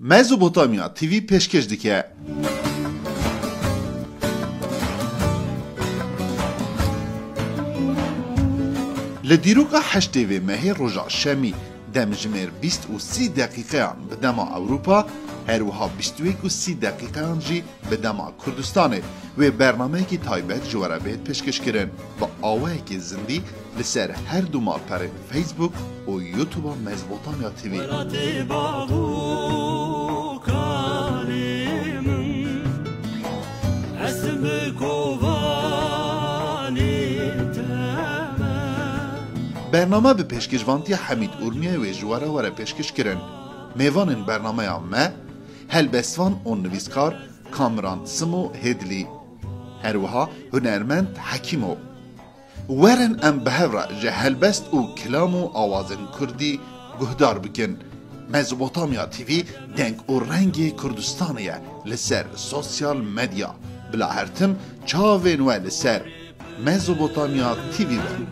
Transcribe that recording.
Mezopotamya TV peşkeş dike. لدیروکا هشته و مهی رجا شمی دمجمر 23 دقیقه به دما اروپا هروها 21 دقیقه جی به دما کردستانه و برنامه کی تایبت جواره بید پیشکش کرن با آوه کی زندی لسر هر دو مال پر فیسبوک و یوتیوب مزبوطانیا تیوی برنامه به پیشکشوانتی حمید اورمیه و جواره وره پیشکش کرن میوان برنامه ما هلبستوان اون نویسکار کامران سمو هدلی هروها هنرمند حکیمو ورن ام بهورا جه هلبست و کلام و آوازن کردی گهدار بکن مزبوطامیا تیوی دنگ و رنگ کردستانیه لسر سوسیال مدیا بلا هرتم چاوین و لسر مزبوطامیا تیوی بن